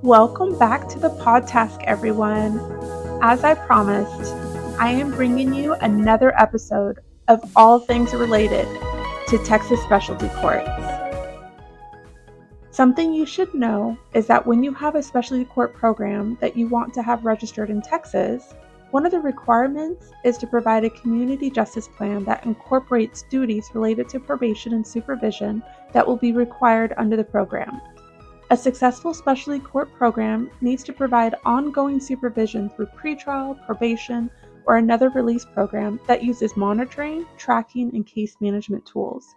Welcome back to the podcast, everyone. As I promised, I am bringing you another episode of all things related to Texas specialty courts. Something you should know is that when you have a specialty court program that you want to have registered in Texas, one of the requirements is to provide a community justice plan that incorporates duties related to probation and supervision that will be required under the program. A successful specialty court program needs to provide ongoing supervision through pretrial, probation, or another release program that uses monitoring, tracking, and case management tools.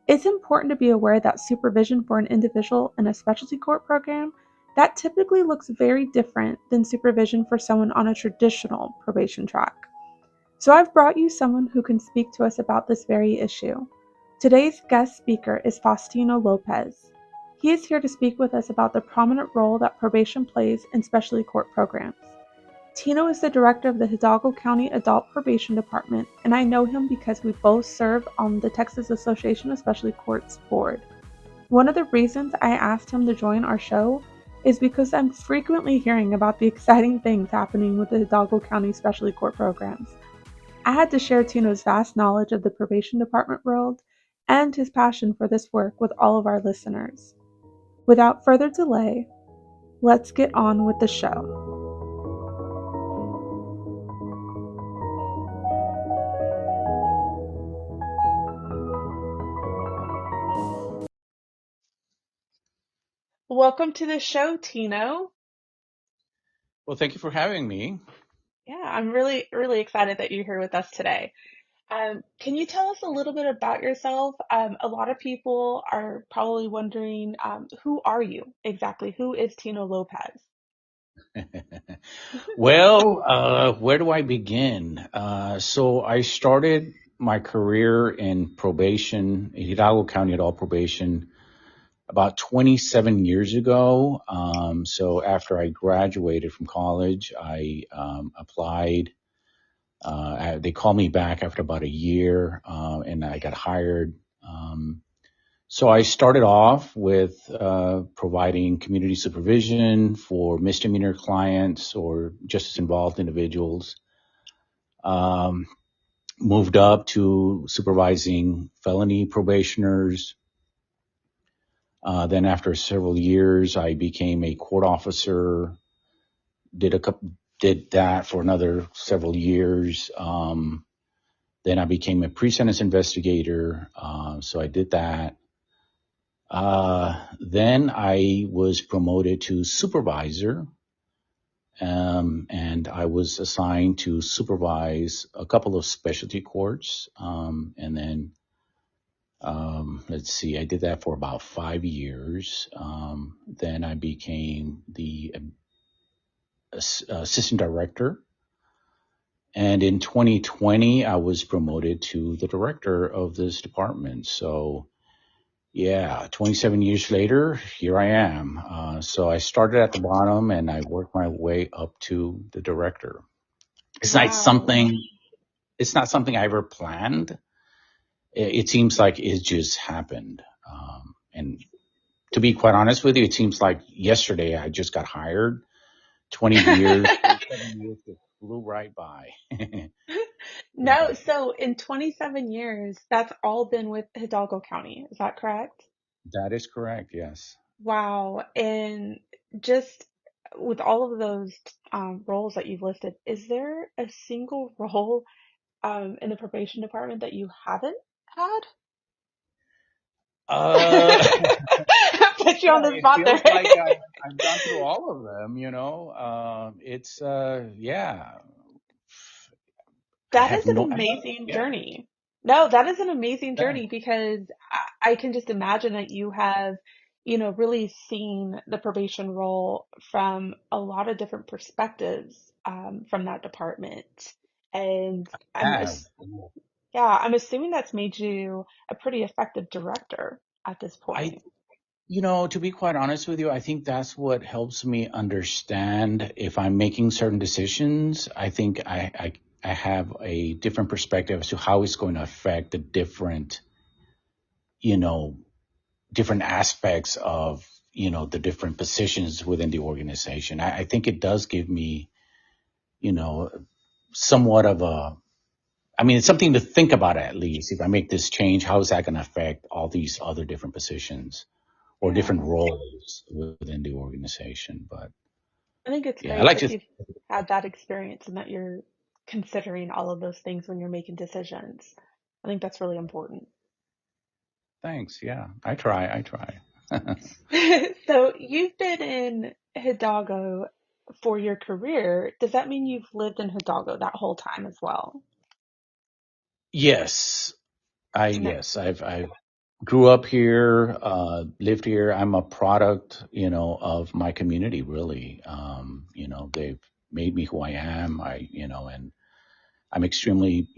It's important to be aware that supervision for an individual in a specialty court program that typically looks very different than supervision for someone on a traditional probation track. So I've brought you someone who can speak to us about this very issue. Today's guest speaker is Faustino Lopez. He is here to speak with us about the prominent role that probation plays in specialty court programs. Tino is the director of the Hidalgo County Adult Probation Department, and I know him because we both serve on the Texas Association of Specialty Courts board. One of the reasons I asked him to join our show is because I'm frequently hearing about the exciting things happening with the Hidalgo County Specialty Court programs. I had to share Tino's vast knowledge of the probation department world and his passion for this work with all of our listeners. Without further delay, let's get on with the show. Welcome to the show, Tino. Well, thank you for having me. Yeah, I'm really excited that you're here with us today. Can you tell us a little bit about yourself? A lot of people are probably wondering, who are you exactly? Who is Tino Lopez? Well, where do I begin? So I started my career in probation, in Hidalgo County Adult Probation, about 27 years ago. So after I graduated from college, I applied. They called me back after about a year, and I got hired. So I started off with providing community supervision for misdemeanor clients or justice-involved individuals. Moved up to supervising felony probationers. Then after several years, I became a court officer. Did that for another several years. Then I became a pre-sentence investigator. So I did that. Then I was promoted to supervisor, and I was assigned to supervise a couple of specialty courts. And then, let's see, I did that for about 5 years. Then I became the assistant director. And in 2020, I was promoted to the director of this department. So, yeah, 27 years later, here I am. So I started at the bottom and I worked my way up to the director. It's not something, it's not something I ever planned. It seems like it just happened. And to be quite honest with you, it seems like yesterday I just got hired. 20 years, 27 years just flew right by. No, so in 27 years, that's all been with Hidalgo County. Is that correct? That is correct, yes. Wow. And just with all of those roles that you've listed, is there a single role in the probation department that you haven't had? Put you on the spot there. It feels like I've gone through all of them, It's, yeah. That is an amazing journey. No, that is an amazing journey because I can just imagine that you have, really seen the probation role from a lot of different perspectives from that department. And I'm assuming that's made you a pretty effective director at this point. To be quite honest with you, I think that's what helps me understand if I'm making certain decisions. I think I have a different perspective as to how it's going to affect the different aspects of the different positions within the organization. I think it does give me, you know, somewhat of a, I mean, it's something to think about at least. If I make this change, how is that going to affect all these other different positions or different Yeah. roles within the organization? But I think it's yeah, I great like that to, you've had that experience and that you're considering all of those things when you're making decisions. I think that's really important. thanks. Yeah, I try. So you've been in Hidalgo for your career. Does that mean you've lived in Hidalgo that whole time as well? Yes, No. I grew up here, lived here. I'm a product, of my community, really. They've made me who I am. And I'm extremely,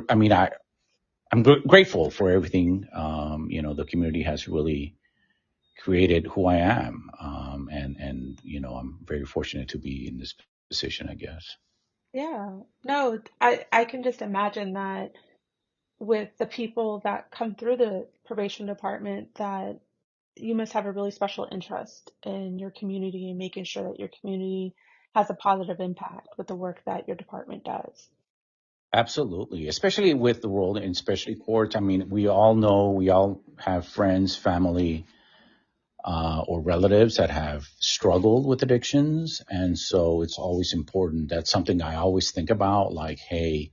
I mean, I'm grateful for everything. The community has really created who I am. And I'm very fortunate to be in this position, I guess. Yeah. No, I can just imagine that with the people that come through the probation department that you must have a really special interest in your community and making sure that your community has a positive impact with the work that your department does. Absolutely, especially with the role in specialty courts. I mean, we all know, we all have friends, family, or relatives that have struggled with addictions. And so it's always important. That's something I always think about. Like, hey,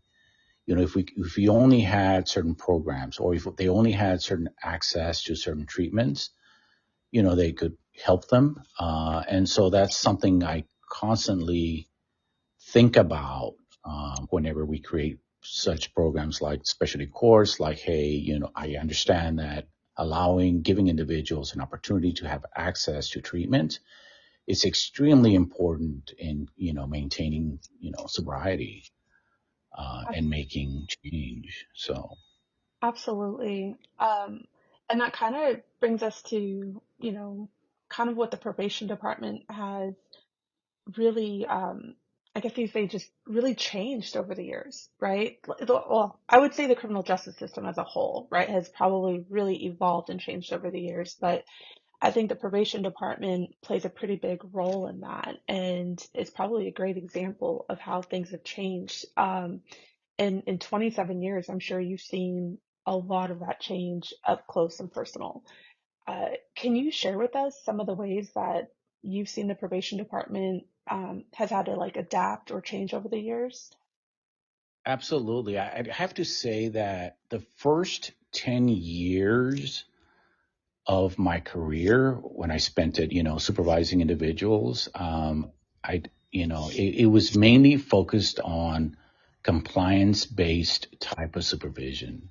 if we only had certain programs, or if they only had certain access to certain treatments, they could help them. And so that's something I constantly think about whenever we create such programs like specialty courts. Like, hey, I understand that giving individuals an opportunity to have access to treatment is extremely important in maintaining sobriety Ab- and making change. So Absolutely. And that kind of brings us to, kind of what the probation department has really, I guess you say just really changed over the years, right? Well, I would say the criminal justice system as a whole, right, has probably really evolved and changed over the years, but I think the probation department plays a pretty big role in that, and it's probably a great example of how things have changed. In 27 years, I'm sure you've seen a lot of that change up close and personal. Can you share with us some of the ways that you've seen the probation department has had to like adapt or change over the years? absolutely, I'd have to say that the first 10 years of my career, when I spent it, supervising individuals, it was mainly focused on compliance based type of supervision.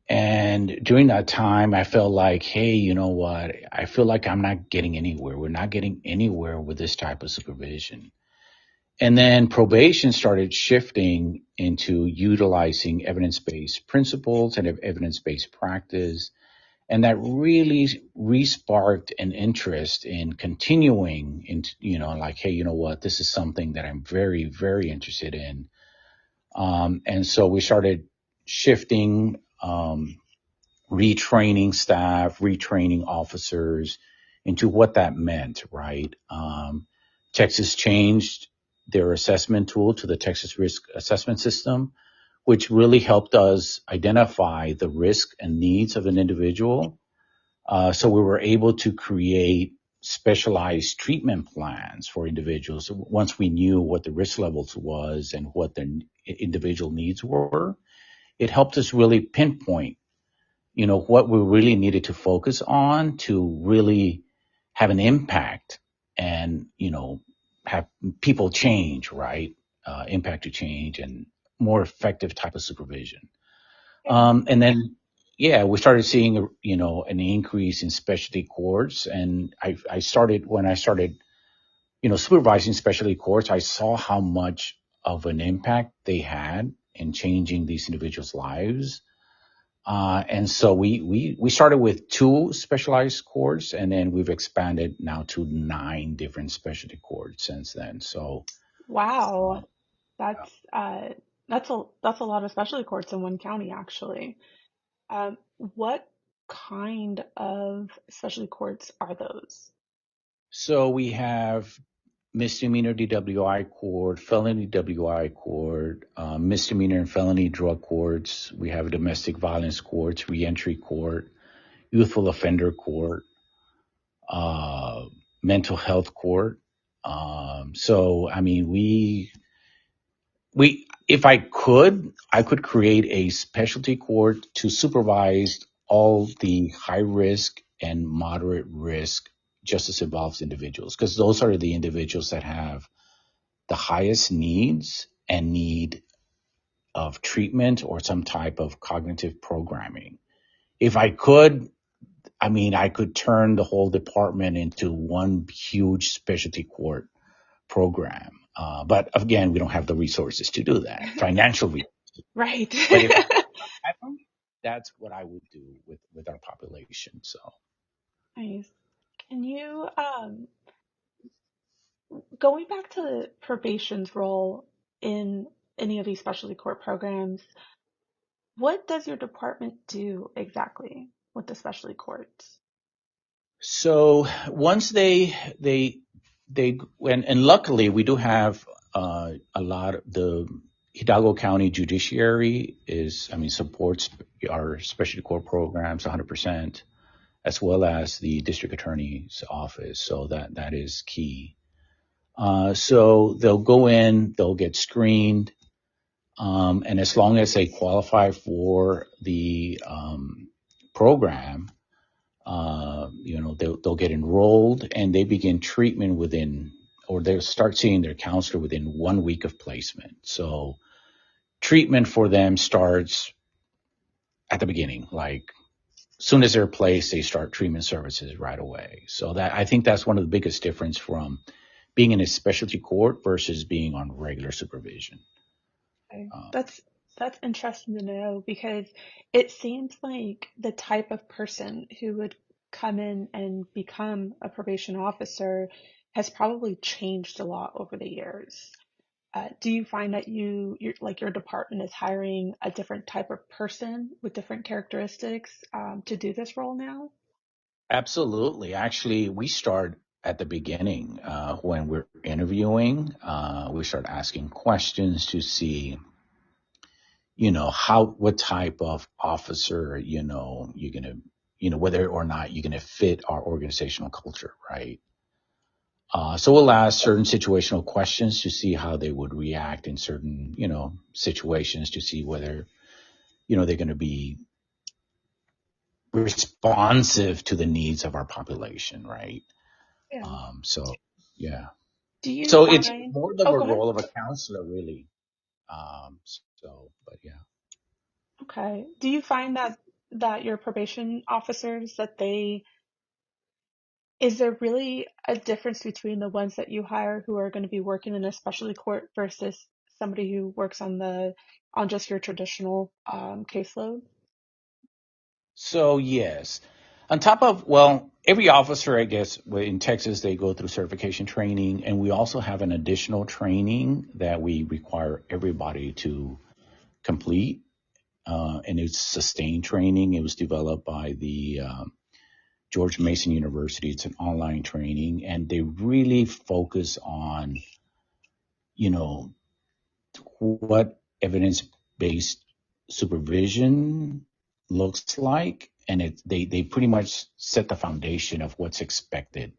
And during that time, I felt like, hey, you know what? I feel like I'm not getting anywhere. We're not getting anywhere with this type of supervision. And then probation started shifting into utilizing evidence based principles and evidence based practice, and that really resparked an interest in continuing into, like, hey, you know what, this is something that I'm very, very interested in. And so we started shifting, retraining staff, retraining officers into what that meant, right? Texas changed their assessment tool to the Texas Risk Assessment System, which really helped us identify the risk and needs of an individual, so we were able to create specialized treatment plans for individuals once we knew what the risk levels was and what their individual needs were. It helped us really pinpoint, what we really needed to focus on to really have an impact and, have people change, right? Impact to change and more effective type of supervision. Yeah. And then, yeah, we started seeing, an increase in specialty courts. And when I started, supervising specialty courts, I saw how much of an impact they had in changing these individuals' lives. And so we started with two specialized courts, and then we've expanded now to 9 different specialty courts since then. So, Wow. um, That's that's a lot of specialty courts in one county actually. What kind of specialty courts are those? So we have misdemeanor DWI court, felony DWI court, misdemeanor and felony drug courts. We have domestic violence courts, reentry court, youthful offender court, uh, mental health court. So I mean, if I could create a specialty court to supervise all the high risk and moderate risk justice involved individuals, because those are the individuals that have the highest needs and need of treatment or some type of cognitive programming. If I could, I mean, I could turn the whole department into one huge specialty court program. But again, we don't have the resources to do that, financial resources. Right. But if I think that's what I would do with our population. So, Nice. Can you, going back to probation's role in any of these specialty court programs, what does your department do exactly with the specialty courts? so once they and luckily we do have a lot of the Hidalgo County Judiciary supports our specialty court programs 100%, as well as the district attorney's office. So that is key. So they'll go in, they'll get screened, and as long as they qualify for the program, they'll get enrolled and they begin treatment or they'll start seeing their counselor within 1 week of placement. So treatment for them starts at the beginning, like soon as they're placed, they start treatment services right away. So that I think that's one of the biggest difference from being in a specialty court versus being on regular supervision. Okay. Uh, That's interesting to know because it seems like the type of person who would come in and become a probation officer has probably changed a lot over the years. Do you find that your department is hiring a different type of person with different characteristics to do this role now? Absolutely. Actually, we start at the beginning when we're interviewing. We start asking questions to see, what type of officer, you're gonna, whether or not you're gonna fit our organizational culture, right? So we'll ask certain situational questions to see how they would react in certain, situations to see whether, they're going to be responsive to the needs of our population, right? Yeah. So yeah. Do you So it's find? more of Oh, a go ahead. role of a counselor, really. But yeah. Okay. Do you find that your probation officers that they is there really a difference between the ones that you hire who are going to be working in a specialty court versus somebody who works on just your traditional caseload? So yes, on top of, well, every officer, I guess, in Texas, they go through certification training, and we also have an additional training that we require everybody to complete, and it's sustained training. It was developed by the George Mason University. It's an online training, and they really focus on, you know, what evidence-based supervision looks like, and they pretty much set the foundation of what's expected,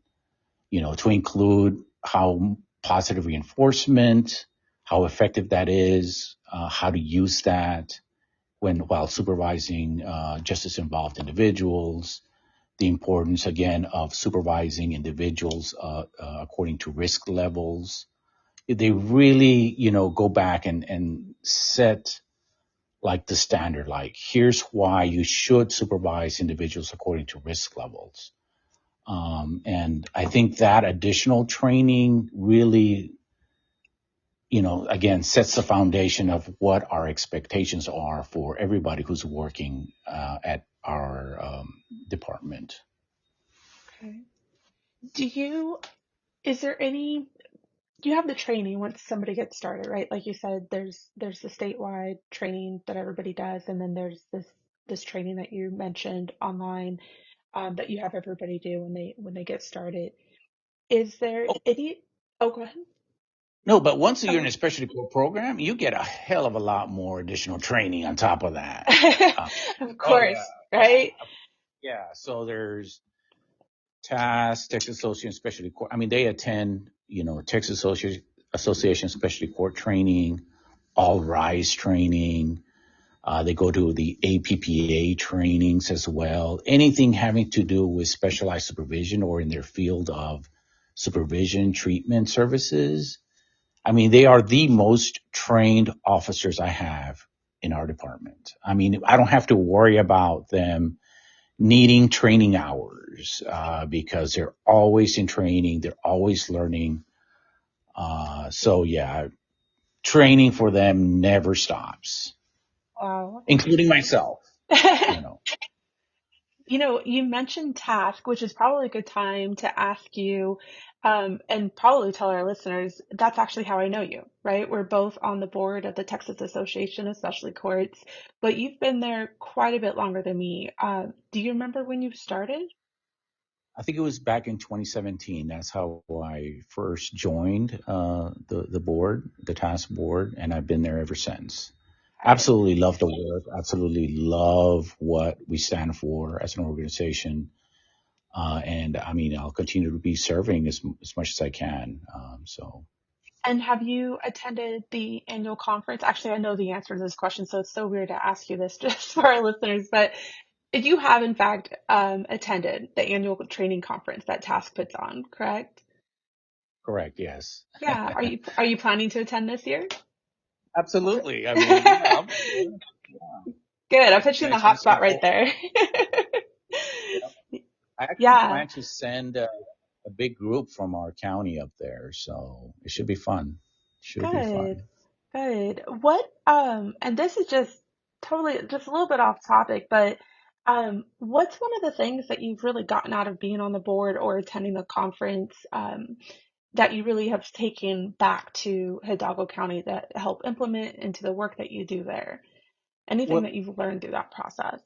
to include how positive reinforcement, how effective that is, how to use that while supervising justice involved individuals, the importance again of supervising individuals according to risk levels. They really, go back and set like the standard, like here's why you should supervise individuals according to risk levels. And I think that additional training really, again, sets the foundation of what our expectations are for everybody who's working at our department. Okay. Do you, is there any, you have the training once somebody gets started, right? Like you said, there's the statewide training that everybody does, and then there's this this training that you mentioned online, that you have everybody do when they get started. Is there Oh, any? Oh, go ahead. no, but once you're in Oh, a specialty core program, you get a hell of a lot more additional training on top of that. Uh, of oh yeah, course, right? yeah. So there's Texas Association Specialty Court. I mean, they attend, Texas Association Specialty Court training, all rise training. They go to the APPA trainings as well. Anything having to do with specialized supervision or in their field of supervision treatment services. I mean, they are the most trained officers I have in our department. I mean, I don't have to worry about them needing training hours because they're always in training, they're always learning. So yeah, training for them never stops, Wow. including myself. You know, You mentioned task, which is probably a good time to ask you, and probably tell our listeners that's actually how I know you, right? We're both on the board of the Texas Association of Specialty Courts, but you've been there quite a bit longer than me. Do you remember when you started? I think it was back in 2017. That's how I first joined the board, the task board, and I've been there ever since. Okay. Absolutely love the work. Absolutely love what we stand for as an organization. And I mean, I'll continue to be serving as much as I can. So And have you attended the annual conference? Actually, I know the answer to this question, so it's so weird to ask you this just for our listeners, but if you have, in fact, attended the annual training conference that Task puts on, correct? correct. Yes. Yeah. Are you planning to attend this year? Absolutely. I mean, yeah, I'll be there. Yeah. Good. I put you in the Actually, hot spot right there. yeah. I actually Yeah. plan to send a big group from our county up there, so it should be fun. Should be Good. fun. Good. And this is just totally, just a little bit off topic, but what's one of the things that you've really gotten out of being on the board or attending the conference, that you really have taken back to Hidalgo County that help implement into the work that you do there? Anything Well, that you've learned through that process?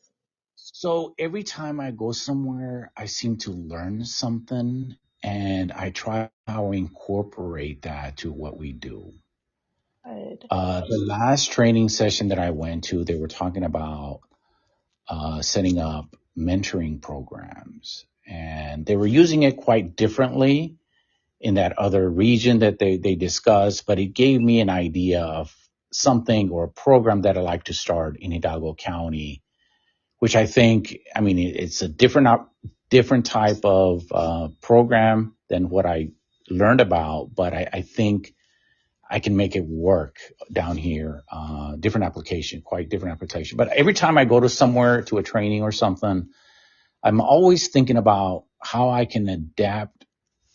so every time I go somewhere, I seem to learn something, and I try to incorporate that to what we do. Good. The last training session that I went to, they were talking about setting up mentoring programs, and they were using it quite differently in that other region that they discussed, but it gave me an idea of something or a program that I'd like to start in Hidalgo County, which I think, I mean, it's a different type of program than what I learned about, but I think I can make it work down here. Different application, quite different application. But every time I go to somewhere to a training or something, I'm always thinking about how I can adapt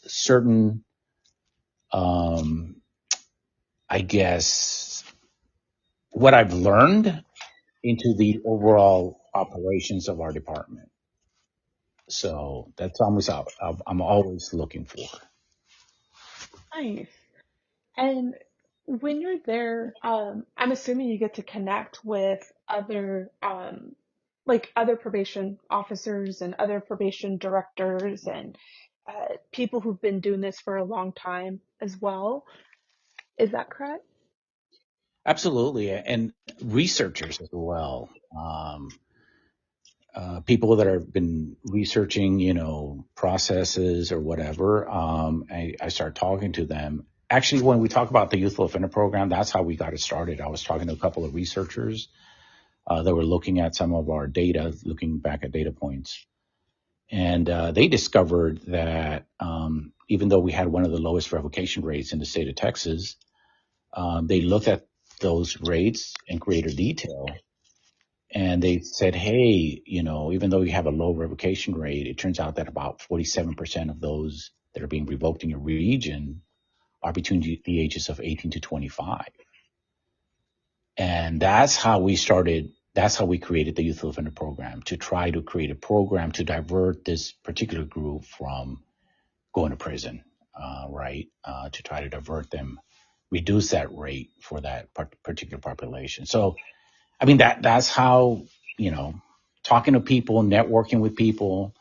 certain, um, I guess, what I've learned into the overall operations of our department. So that's almost out. I'm always looking for. Nice. And when you're there, I'm assuming you get to connect with other, like other probation officers and other probation directors and people who've been doing this for a long time as well. Is that correct? Absolutely, and researchers as well. People that have been researching, processes or whatever. I start talking to them. Actually, when we talk about the Youthful Offender Program, that's how we got it started. I was talking to a couple of researchers that were looking at some of our data, looking back at data points. And they discovered that even though we had one of the lowest revocation rates in the state of Texas, they looked at those rates in greater detail. And they said, hey, even though you have a low revocation rate, it turns out that about 47% of those that are being revoked in your region are between the ages of 18 to 25. And that's how we started. That's how we created the Youth Offender Program, to try to create a program to divert this particular group from going to prison, right? To try to divert them, reduce that rate for that particular population. So, I mean, that's how, you know, talking to people, networking with people,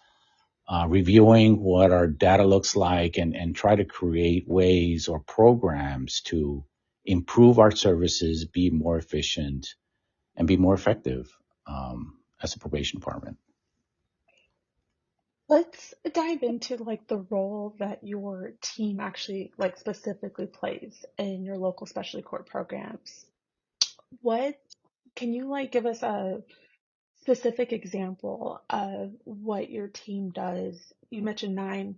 reviewing what our data looks like, and try to create ways or programs to improve our services, be more efficient, and be more effective as a probation department. Let's dive into like the role that your team actually like specifically plays in your local specialty court programs. What can you like give us a specific example of what your team does? You mentioned nine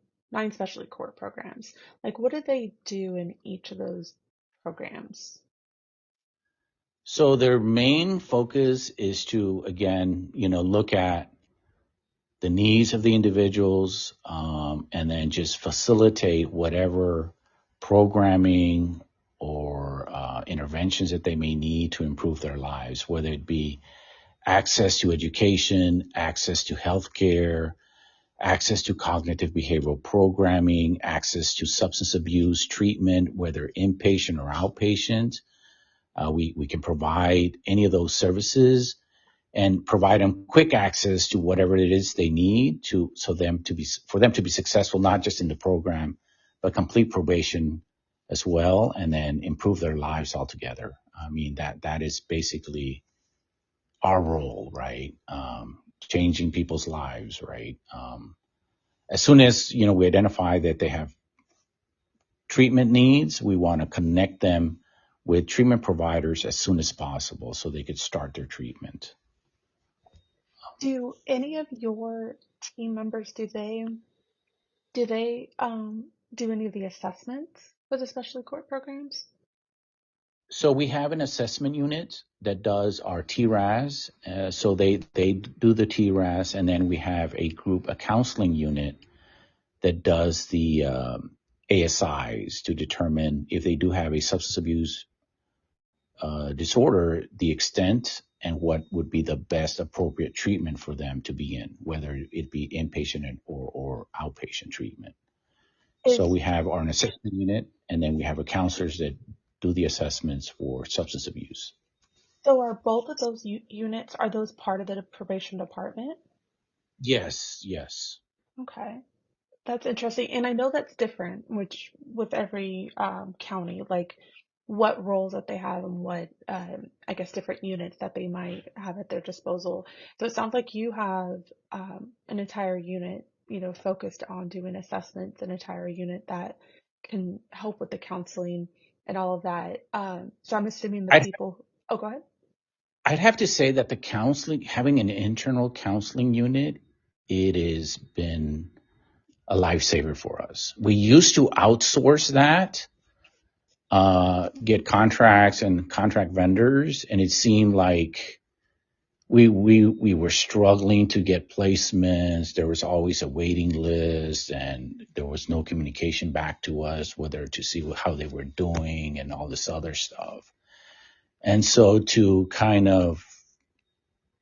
specialty court programs. Like what do they do in each of those programs? So their main focus is to, again, look at the needs of the individuals, and then just facilitate whatever programming or interventions that they may need to improve their lives, whether it be access to education, access to healthcare, access to cognitive behavioral programming, access to substance abuse treatment, whether inpatient or outpatient. We can provide any of those services and provide them quick access to whatever it is they need for them to be successful, not just in the program, but complete probation as well, and then improve their lives altogether. I mean, that is basically our role, right? Changing people's lives, right? As soon as we identify that they have treatment needs, we want to connect them with treatment providers as soon as possible so they could start their treatment. Do any of your team members do they do any of the assessments for the specialty court programs? So we have an assessment unit that does our TRAS. So they do the TRAS, and then we have a counseling unit that does the ASIs to determine if they do have a substance abuse disorder, the extent and what would be the best appropriate treatment for them to be in, whether it be inpatient or outpatient treatment. So Is we have our assessment unit, and then we have counselors that do the assessments for substance abuse. so are both of those units are those part of the probation department? Yes, yes. Okay. That's interesting. And I know that's different, which with every county, like what roles that they have and what, I guess, different units that they might have at their disposal. So it sounds like you have an entire unit, focused on doing assessments, an entire unit that can help with the counseling and all of that. So I'm assuming the I'd, people, oh, go ahead. I'd have to say that the counseling, having an internal counseling unit, it has been a lifesaver for us. We used to outsource that, get contracts and contract vendors, and it seemed like we were struggling to get placements. There was always a waiting list, and there was no communication back to us, whether to see how they were doing and all this other stuff. And so to kind of,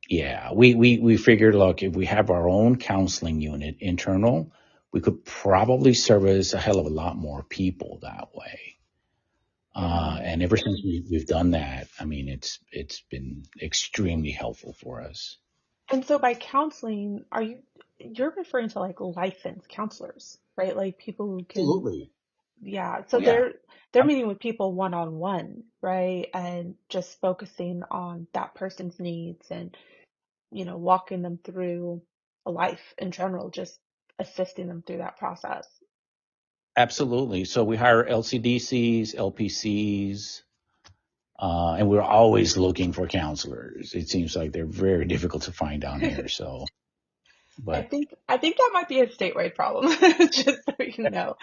yeah, we figured, look, if we have our own counseling unit internal, we could probably service a hell of a lot more people that way. Yeah. And ever since we've done that, I mean, it's been extremely helpful for us. And so by counseling, you're referring to like licensed counselors, right? Like people who can, Absolutely. yeah. Oh So yeah. they're meeting with people one on one, right? And just focusing on that person's needs and, walking them through a life in general, just assisting them through that process. Absolutely. So we hire LCDCs, LPCs, and we're always looking for counselors. It seems like they're very difficult to find down here. So, I but think I think that might be a statewide problem, just so you know.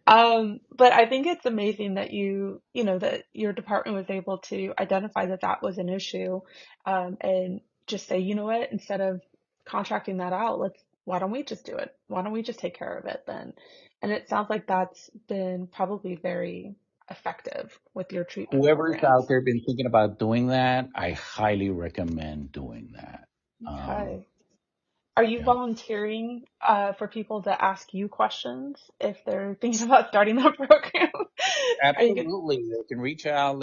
But I think it's amazing that that your department was able to identify that that was an issue, and just say, you know what, instead of contracting that out, why don't we just do it? Why don't we just take care of it then? And it sounds like that's been probably very effective with your treatment whoever's programs. out there been thinking about doing that, I highly recommend doing that. Um, Okay. Are you yeah. volunteering for people to ask you questions if they're thinking about starting that program? Are you good? Absolutely. They can reach out,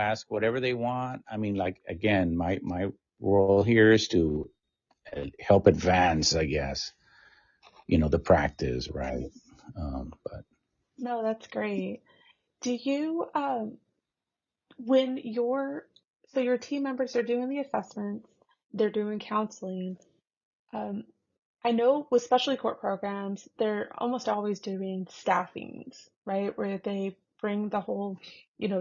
ask whatever they want. I mean, like, again, my role here is to help advance, I guess, the practice, right? But No, that's great. Do you, when your team members are doing the assessments, they're doing counseling, um, I know with specialty court programs, they're almost always doing staffings, right? Where they bring the whole,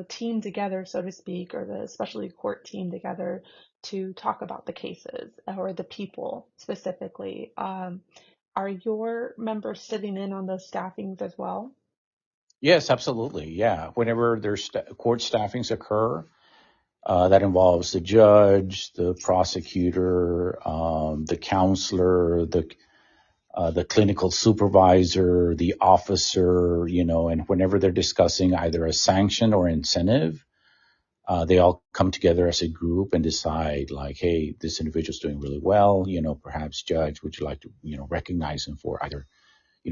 team together, so to speak, or the specialty court team together to talk about the cases or the people specifically. Are your members sitting in on those staffings as well? yes, absolutely. Yeah. Whenever there's court staffings occur, that involves the judge, the prosecutor, the counselor, the clinical supervisor, the officer, and whenever they're discussing either a sanction or incentive, they all come together as a group and decide like, hey, this individual's doing really well. Perhaps judge, would you like to, recognize him for either,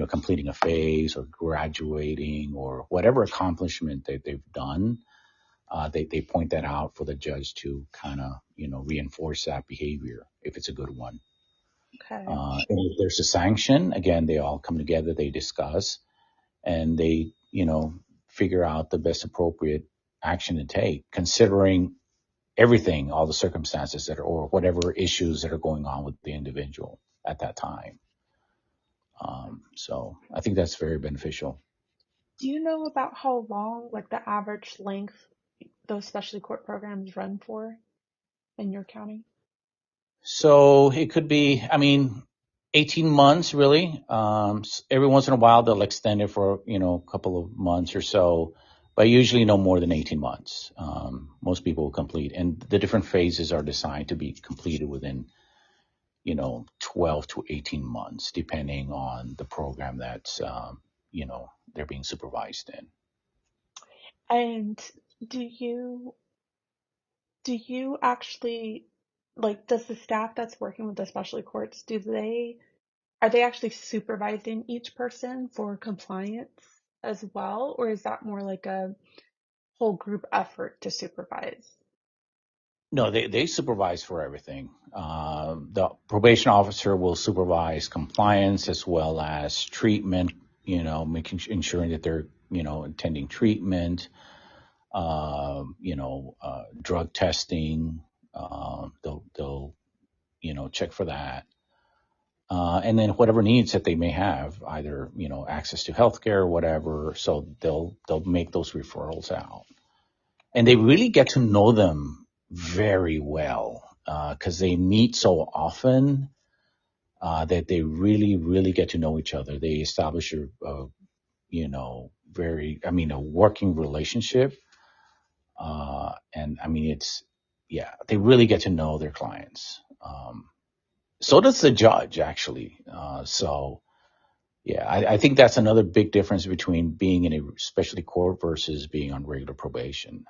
completing a phase or graduating or whatever accomplishment that they've done. They point that out for the judge to kind of, reinforce that behavior if it's a good one. Okay. And if there's a sanction, again, they all come together, they discuss, and they, figure out the best appropriate action to take, considering everything, all the circumstances or whatever issues that are going on with the individual at that time. So I think that's very beneficial. Do you know about how long, like the average length those specialty court programs run for in your county? So it could be, 18 months really. Every once in a while they'll extend it for, a couple of months or so, but usually no more than 18 months. Most people will complete, and the different phases are designed to be completed within, 12 to 18 months, depending on the program that's, they're being supervised in. And do you do you actually like does the staff that's working with the specialty courts are they actually supervising each person for compliance as well, or is that more like a whole group effort to supervise? No, they supervise for everything. The probation officer will supervise compliance as well as treatment, ensuring that they're, attending treatment, drug testing. They'll, check for that. And then whatever needs that they may have, either, access to healthcare or whatever. So they'll make those referrals out. And they really get to know them very well because they meet so often that they really, really get to know each other. They establish a working relationship. And yeah, they really get to know their clients. So does the judge, actually. So, yeah, I think that's another big difference between being in a specialty court versus being on regular probation.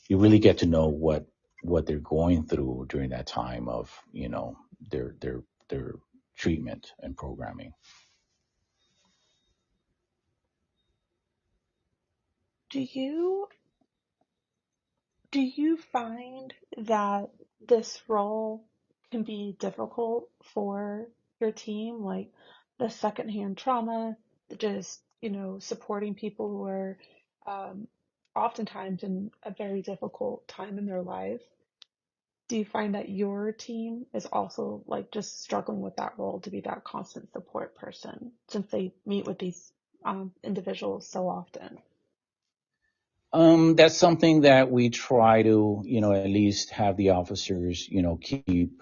You really get to know what they're going through during that time of their treatment and programming. Do you do you find that this role can be difficult for your team, like the secondhand trauma, just, supporting people who are um, oftentimes in a very difficult time in their life? Do you find that your team is also like just struggling with that role to be that constant support person since they meet with these individuals so often? That's something that we try to, at least have the officers, keep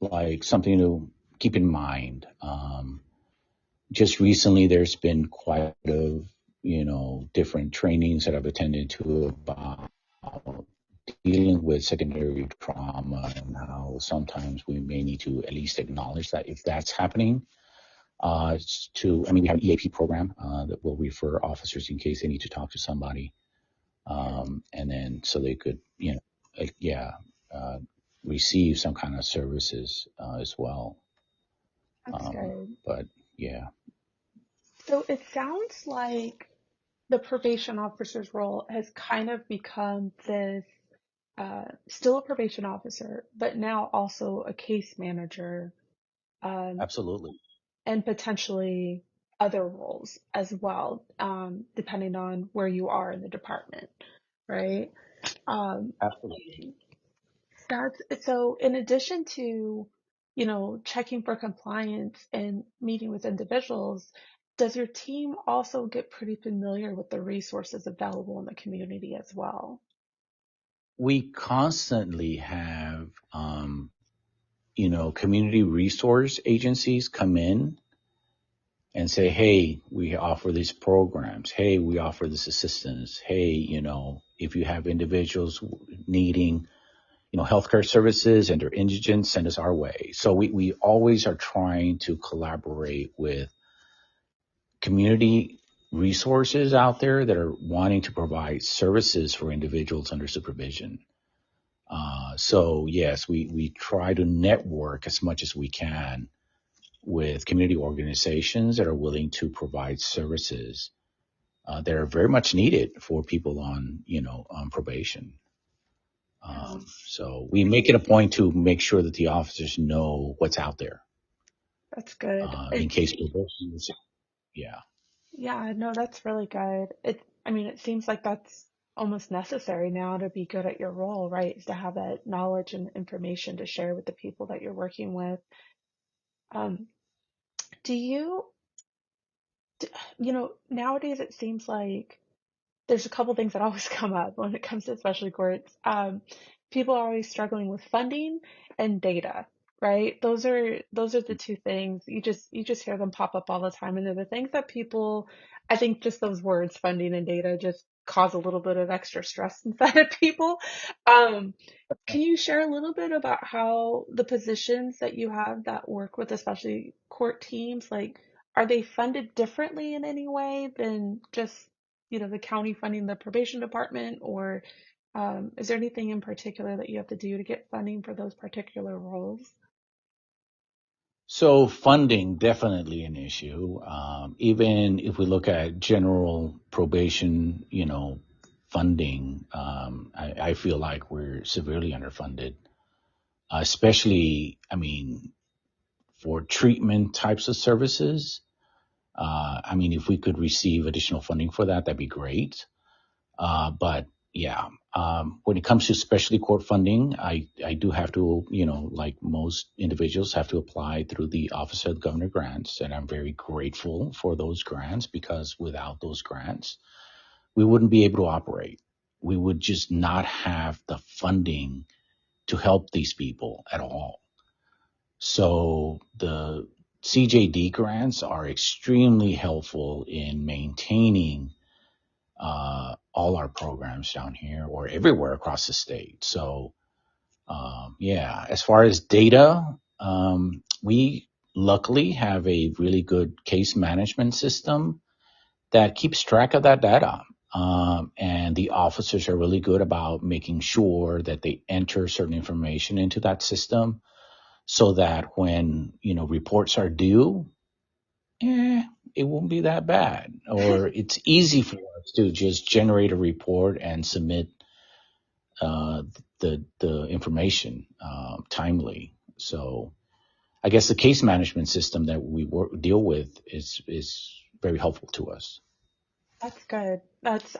like something to keep in mind. Just recently, there's been quite a, different trainings that I've attended to about dealing with secondary trauma and how sometimes we may need to at least acknowledge that if that's happening. We have an EAP program that will refer officers in case they need to talk to somebody, and then so they could, uh, receive some kind of services as well. That's good. But yeah. So it sounds like the probation officer's role has kind of become this. still a probation officer, but now also a case manager, um, Absolutely. and potentially other roles as well, depending on where you are in the department, right? Um, Absolutely. that's so in addition to, checking for compliance and meeting with individuals, does your team also get pretty familiar with the resources available in the community as well? We constantly have, community resource agencies come in and say, hey, we offer these programs. Hey, we offer this assistance. Hey, if you have individuals needing, healthcare services and they're indigent, send us our way. So we always are trying to collaborate with community resources out there that are wanting to provide services for individuals under supervision. So yes, we try to network as much as we can with community organizations that are willing to provide services that are very much needed for people on probation. Yeah, So we make it a point to make sure that the officers know what's out there that's good. in case probation is, yeah. Yeah, no, that's really good. I mean, it seems like that's almost necessary now to be good at your role, right? Is to have that knowledge and information to share with the people that you're working with. Um, do you, nowadays it seems like there's a couple things that always come up when it comes to specialty courts. People are always struggling with funding and data, right? Those are the two things. You just hear them pop up all the time, and they're the things that people, I think, just those words, funding and data, just cause a little bit of extra stress inside of people. Um, can you share a little bit about how the positions that you have that work with especially court teams, like, are they funded differently in any way than just, the county funding the probation department, or is there anything in particular that you have to do to get funding for those particular roles? So funding definitely an issue. Even if we look at general probation, funding, I feel like we're severely underfunded, especially, I mean, for treatment types of services. I mean, if we could receive additional funding for that, that'd be great. But yeah, when it comes to specialty court funding, I do have to, like most individuals, have to apply through the Office of Governor Grants. And I'm very grateful for those grants because without those grants, we wouldn't be able to operate. We would just not have the funding to help these people at all. So the CJD grants are extremely helpful in maintaining all our programs down here or everywhere across the state. So, yeah, as far as data, we luckily have a really good case management system that keeps track of that data. And the officers are really good about making sure that they enter certain information into that system so that when, reports are due, eh, it won't be that bad. Or it's easy for us to just generate a report and submit uh, the information timely. So I guess the case management system that we deal with is very helpful to us. That's good. That's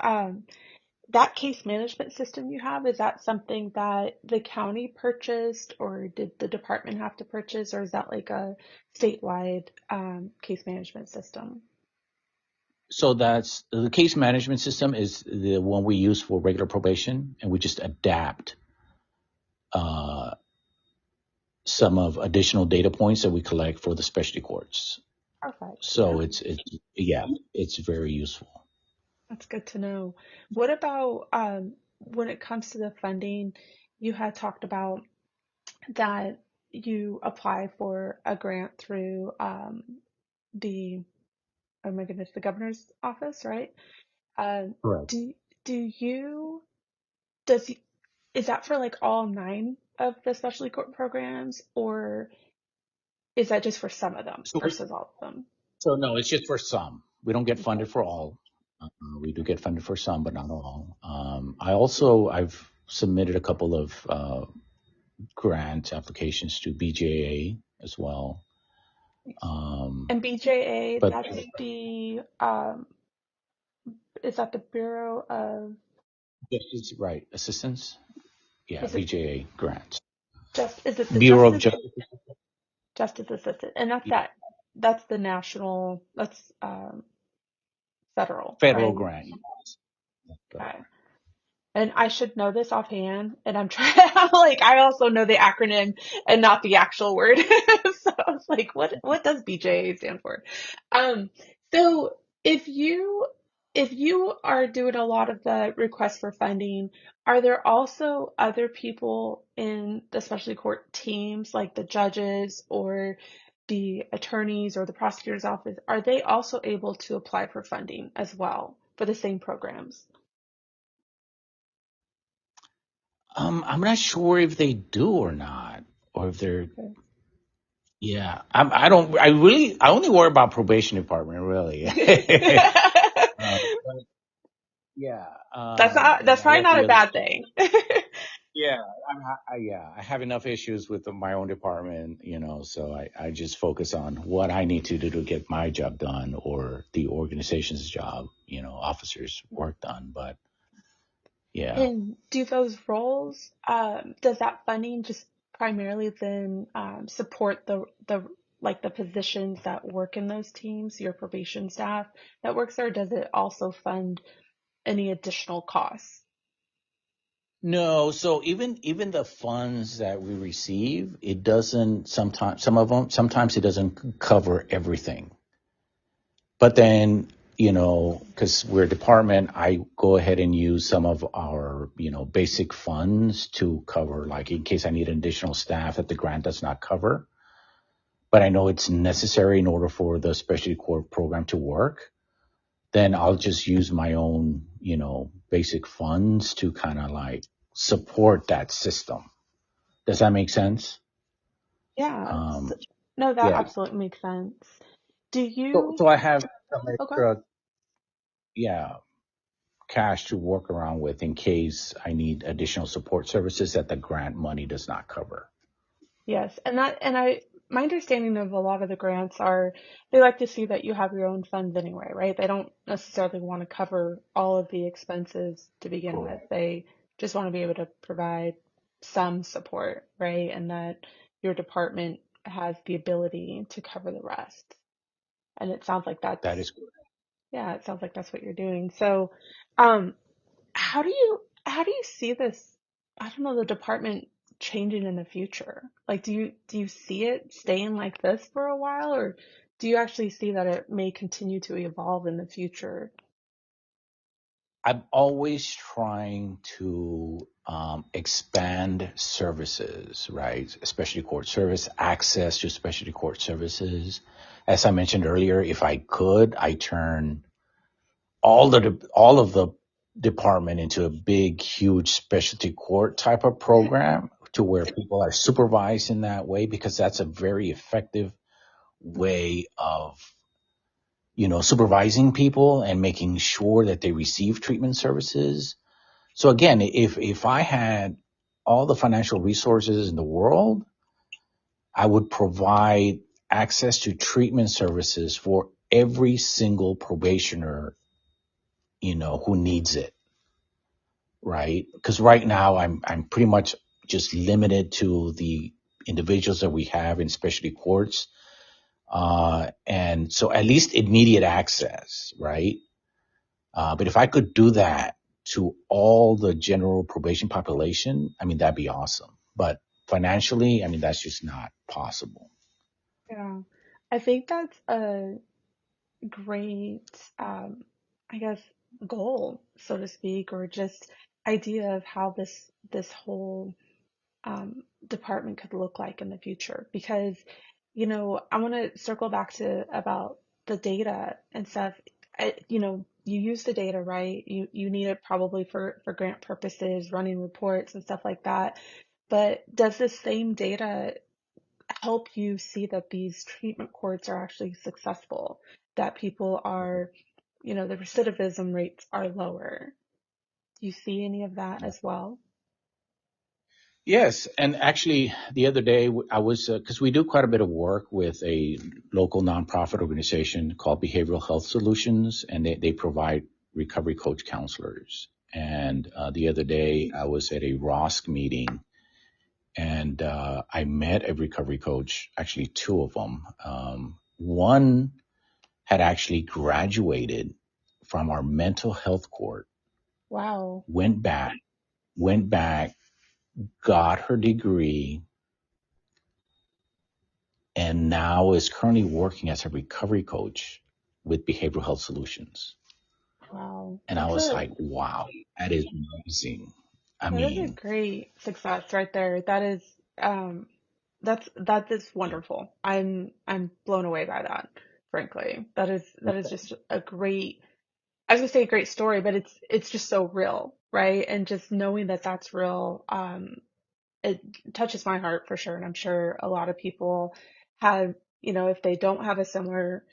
that case management system you have, is that something that the county purchased, or did the department have to purchase, or is that like a statewide case management system? So that's the case management system is the one we use for regular probation, and we just adapt uh, some of additional data points that we collect for the specialty courts. Perfect. So Yeah, it's yeah, it's very useful. that's good to know. What about when it comes to the funding? You had talked about that you apply for a grant through the, oh my goodness, the governor's office, right? Um, Correct. do do you does is that for like all nine of the specialty court programs, or is that just for some of them So versus all of them? so no, it's just for some. We don't get Okay. funded for all. We do get funded for some, but not all. I also I've submitted a couple of grant applications to BJA as well. And BJA, But that's the is that the Bureau of Justice, right, assistance? Yeah, is it BJA grants. is it the Bureau of Justice Assistant? And Yeah, that's the national, that's federal, federal right? grant. Yes. Federal Okay. grant. And I should know this offhand, and I'm trying, like, I also know the acronym and not the actual word. So I was like, what does BJA stand for? Um, so if you, if you are doing a lot of the requests for funding, are there also other people in the specialty court teams, like the judges or the attorneys or the prosecutor's office, are they also able to apply for funding as well for the same programs? I'm not sure if they do or not, or if they're. Yeah, I only worry about probation department really. But yeah, That's I probably let not the a other. bad thing. Yeah, I have enough issues with my own department, so I just focus on what I need to do to get my job done or the organization's job, officers' work done. But yeah, And do those roles, does that funding just primarily then support the like the positions that work in those teams, your probation staff that works there? Or does it also fund any additional costs? no, so even the funds that we receive, it doesn't sometimes it doesn't cover everything. But then, because we're a department, I go ahead and use some of our, basic funds to cover, like in case I need additional staff that the grant does not cover. But I know it's necessary in order for the specialty court program to work. Then I'll just use my own, basic funds to kind of like support that system. Does that make sense? Yeah. Um, No, that yeah. absolutely makes sense. Do So, you? so I have some Okay. extra, yeah, cash to work around with in case I need additional support services that the grant money does not cover. Yes, my understanding of a lot of the grants are they like to see that you have your own funds anyway, right? They don't necessarily want to cover all of the expenses to begin with. Correct. They just want to be able to provide some support, right? And that your department has the ability to cover the rest. And it sounds like That is correct. yeah, it sounds like that's what you're doing. So, um, how do you see this, I don't know, the department changing in the future? Like do you see it staying like this for a while, or do you actually see that it may continue to evolve in the future? I'm always trying to expand services, right? Especially court service, access to specialty court services. As I mentioned earlier, if I could, I turn all of the department into a big, huge specialty court type of program to where people are supervised in that way because that's a very effective way of supervising people and making sure that they receive treatment services. So again, if I had all the financial resources in the world, I would provide access to treatment services for every single probationer, who needs it, right? Because right now I'm pretty much just limited to the individuals that we have in specialty courts. And so at least immediate access, right? But if I could do that to all the general probation population, I mean, that'd be awesome. But financially, I mean, that's just not possible. Yeah. I think that's a great, I guess, goal, so to speak, or just idea of how this whole department could look like in the future. Because, I want to circle back to about the data and stuff. You use the data, right? You need it probably for grant purposes, running reports and stuff like that. But does the same data help you see that these treatment courts are actually successful? That people are, the recidivism rates are lower? Do you see any of that as well? Yes, and actually, the other day I was because we do quite a bit of work with a local nonprofit organization called Behavioral Health Solutions, and they provide recovery coach counselors. And the other day I was at a ROSC meeting, and I met a recovery coach, actually two of them. One had actually graduated from our mental health court, Wow. went back, got her degree, and now is currently working as a recovery coach with Behavioral Health Solutions. Wow. And I was like, wow, that is amazing. I That is a mean, great success right there. That is um that is wonderful. I'm blown away by that, frankly. That is just a great, I was gonna say a great story, but it's just so real, right? And just knowing that that's real, it touches my heart for sure. And I'm sure a lot of people have, if they don't have a similar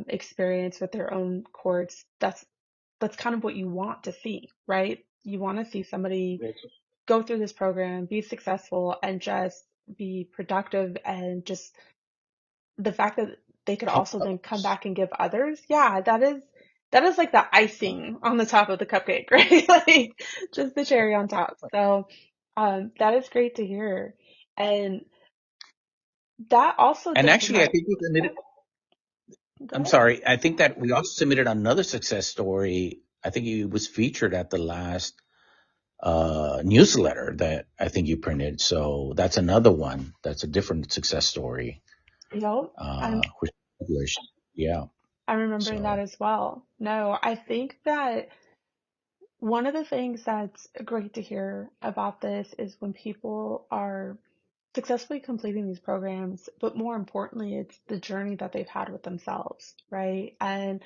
experience with their own courts, that's kind of what you want to see, right? You want to see somebody go through this program, be successful, and just be productive, and just the fact that they could help also then come others. back and give others. Yeah, that is like the icing on the top of the cupcake, right? Like just the cherry on top. So that is great to hear. And that also And just actually, I reminds, think we submitted, go I'm ahead. sorry, I think that we also submitted another success story. I think it was featured at the last newsletter that I think you printed. So that's another one. That's a different success story, Yep. I'm which published. Yeah. I'm remembering that So as well. No, I think that one of the things that's great to hear about this is when people are successfully completing these programs, but more importantly, it's the journey that they've had with themselves, right? And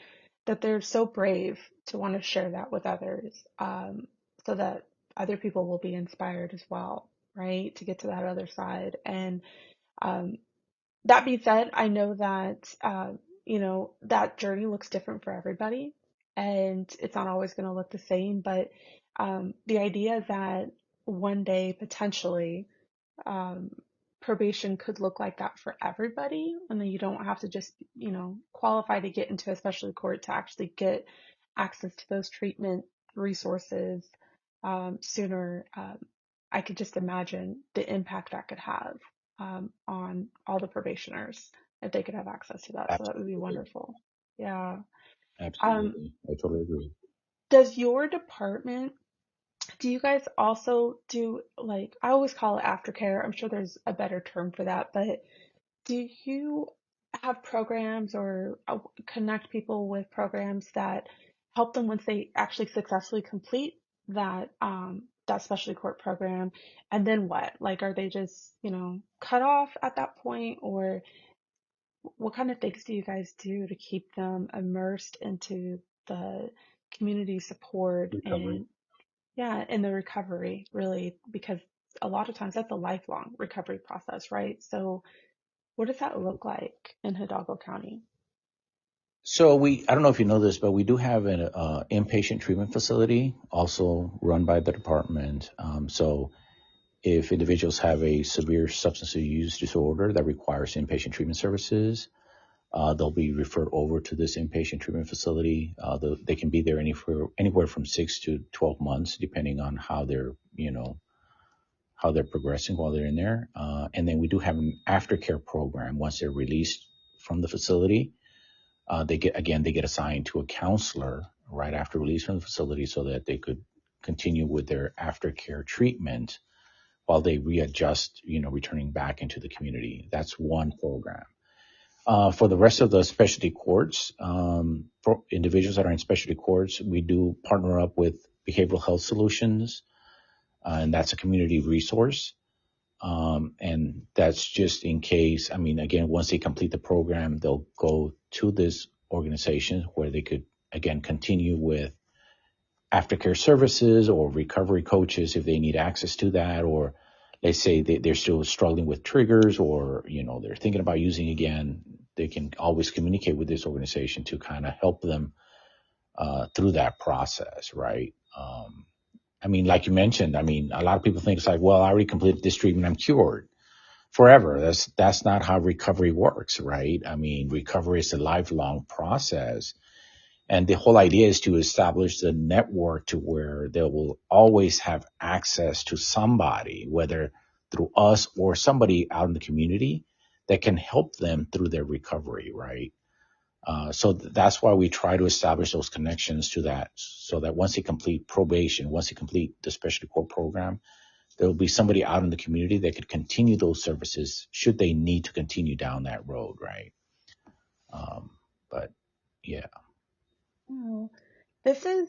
that they're so brave to want to share that with others, so that other people will be inspired as well, right? To get to that other side. And um, that being said, I know that that journey looks different for everybody, and it's not always going to look the same. But the idea that one day potentially um, probation could look like that for everybody, and then you don't have to just qualify to get into a specialty court to actually get access to those treatment resources sooner. I could just imagine the impact that could have on all the probationers if they could have access to that. So that would be absolutely. wonderful. Yeah. Um, Absolutely. I totally agree. does your department, do you guys also do, like, I always call it aftercare. I'm sure there's a better term for that, but do you have programs or connect people with programs that help them once they actually successfully complete that specialty court program? And then what? Like, are they just, cut off at that point, or what kind of things do you guys do to keep them immersed into the community support Recovery. and, yeah, in the recovery, really? Because a lot of times that's a lifelong recovery process, right? So what does that look like in Hidalgo County? So I don't know if you know this, but we do have an inpatient treatment facility also run by the department. So if individuals have a severe substance use disorder that requires inpatient treatment services, they'll be referred over to this inpatient treatment facility. They can be there anywhere from 6 to 12 months, depending on how they're progressing while they're in there. And then we do have an aftercare program once they're released from the facility. They get assigned to a counselor right after release from the facility so that they could continue with their aftercare treatment while they readjust, returning back into the community. That's one program. For the rest of the specialty courts, for individuals that are in specialty courts, we do partner up with Behavioral Health Solutions, and that's a community resource. And that's just in case, I mean, again, once they complete the program, they'll go to this organization where they could, again, continue with aftercare services or recovery coaches if they need access to that, or let's say they're still struggling with triggers, or, they're thinking about using again, they can always communicate with this organization to kind of help them through that process, right? I mean, like you mentioned, I mean, a lot of people think it's like, well, I already completed this treatment, I'm cured forever. That's not how recovery works, right? I mean, recovery is a lifelong process. And the whole idea is to establish the network to where they will always have access to somebody, whether through us or somebody out in the community that can help them through their recovery, right? That's why we try to establish those connections to that, so that once they complete probation, once they complete the specialty court program, there will be somebody out in the community that could continue those services should they need to continue down that road, right? But yeah. Oh, this has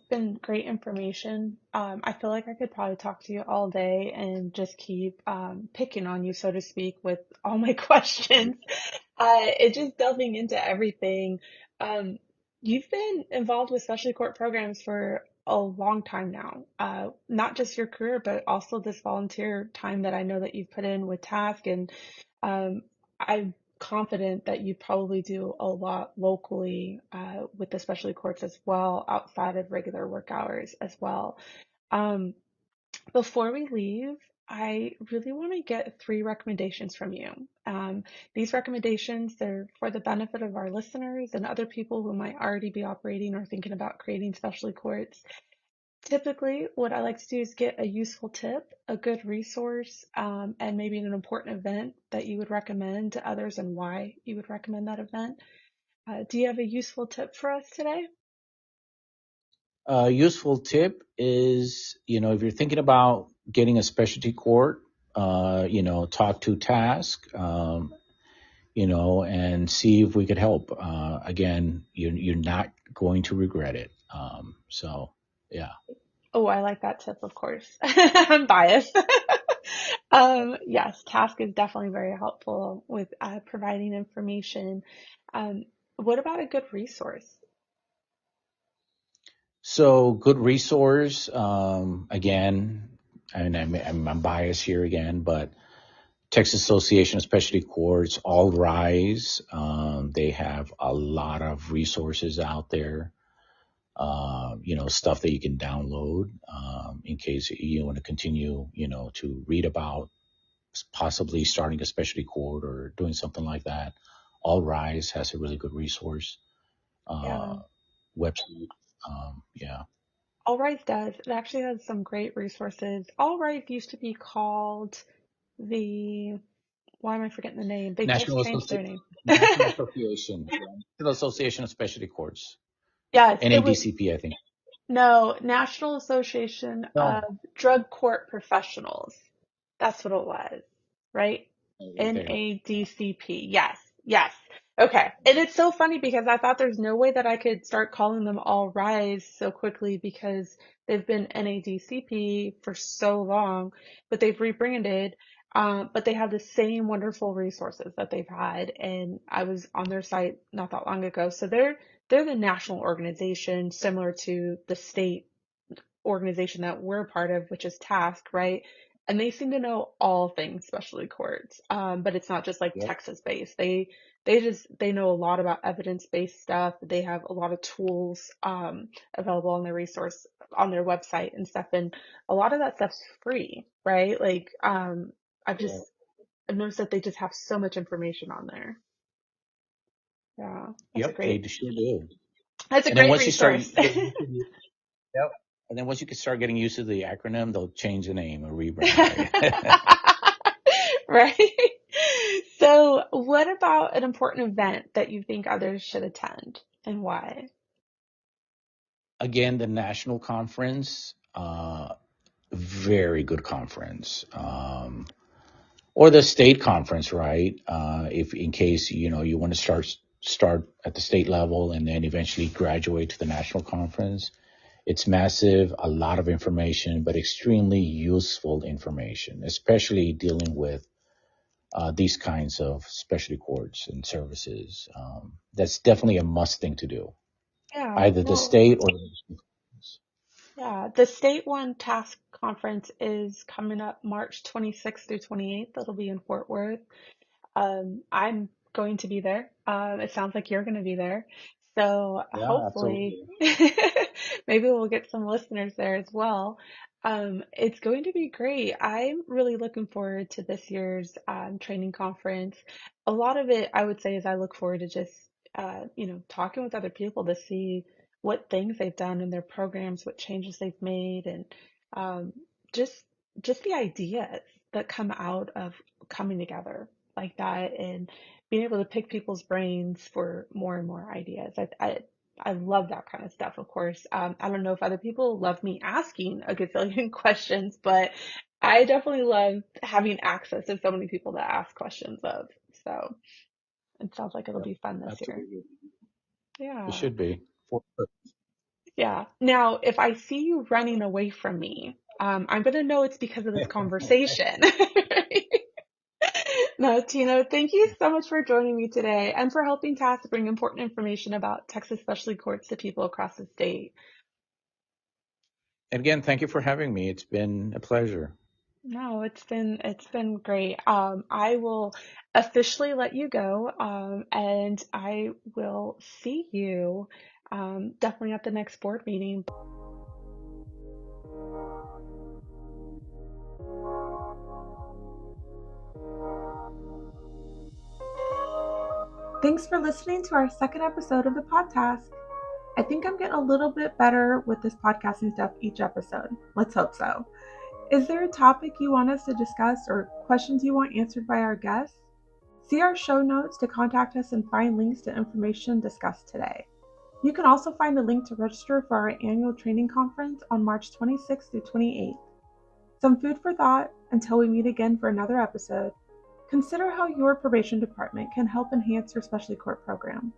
been great information. I feel like I could probably talk to you all day and just keep picking on you, so to speak, with all my questions. It's just delving into everything. Um, you've been involved with specialty court programs for a long time now. Not just your career, but also this volunteer time that I know that you've put in with Task. And um, I'm confident that you probably do a lot locally with the specialty courts as well, outside of regular work hours as well. Um, Before we leave, I really want to get three recommendations from you. These recommendations, they're for the benefit of our listeners and other people who might already be operating or thinking about creating specialty courts. Typically, what I like to do is get a useful tip, a good resource, and maybe an important event that you would recommend to others and why you would recommend that event. Do you have a useful tip for us today? A useful tip is, if you're thinking about getting a specialty court, talk to Task, and see if we could help. Again, you're not going to regret it. Yeah. Oh, I like that tip, of course. I'm biased. Yes, Task is definitely very helpful with providing information. Um, what about a good resource? So good resource. Again, I mean, I'm biased here again, but Texas Association of Specialty Courts, All Rise. They have a lot of resources out there. Stuff that you can download in case you want to continue, to read about possibly starting a specialty court or doing something like that. All Rise has a really good resource Yeah, website. Yeah. All Right does. It actually has some great resources. All Right used to be called the, why am I forgetting the name? They just National changed their Association, name. National Association, yeah. National Association of Specialty Courts, Yes, it was. NADCP, I think. No, National Association of No, Drug Court Professionals. That's what it was, right? right there. NADCP. Yes, yes. Okay. And it's so funny because I thought there's no way that I could start calling them All Rise so quickly because they've been NADCP for so long, but they've rebranded. But they have the same wonderful resources that they've had. And I was on their site not that long ago. So they're the national organization similar to the state organization that we're a part of, which is Task, right? And they seem to know all things specialty courts. But it's not just like Yep. Texas based. They know a lot about evidence based stuff. They have a lot of tools available on their resource on their website and stuff. And a lot of that stuff's free, right? Like I've just Yep. I've noticed that they just have so much information on there. Yeah, Yep. They sure do. that's a And then great once you start resource. getting used to the, yep. And then once you can start getting used to the acronym, they'll change the name or rebrand, right? Right? So, what about an important event that you think others should attend and why? Again, the national conference, very good conference. Or the state conference, right? If in case you want to start at the state level and then eventually graduate to the national conference. It's massive, a lot of information, but extremely useful information, especially dealing with these kinds of specialty courts and services. That's definitely a must thing to do, Yeah, either the well, state or the national conference. yeah, the State One Task Conference is coming up March 26th through 28th. That'll be in Fort Worth. I'm going to be there. It sounds like you're going to be there. So Yeah, hopefully, absolutely. maybe Maybe we'll get some listeners there as well. It's going to be great. I'm really looking forward to this year's training conference. A lot of it, I would say, is I look forward to just, talking with other people to see what things they've done in their programs, what changes they've made, and um, just just the ideas that come out of coming together like that and being able to pick people's brains for more and more ideas. I love that kind of stuff, of course. I don't know if other people love me asking a gazillion questions, but I definitely love having access to so many people to ask questions of. So it sounds like it'll Yep, be fun this year. absolutely. It Yeah. should be. Yeah. Now, if I see you running away from me, I'm going to know it's because of this conversation. No, Tino, thank you so much for joining me today and for helping Task bring important information about Texas specialty courts to people across the state. And again, thank you for having me. It's been a pleasure. No, it's been great. I will officially let you go, and I will see you definitely at the next board meeting. Thanks for listening to our second episode of the podcast. I think I'm getting a little bit better with this podcasting stuff each episode. Let's hope so. Is there a topic you want us to discuss or questions you want answered by our guests? See our show notes to contact us and find links to information discussed today. You can also find a link to register for our annual training conference on March 26th through 28th. Some food for thought until we meet again for another episode. Consider how your probation department can help enhance your specialty court program.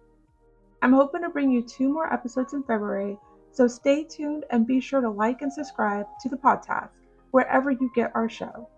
I'm hoping to bring you 2 more episodes in February, so stay tuned and be sure to like and subscribe to the podcast wherever you get our show.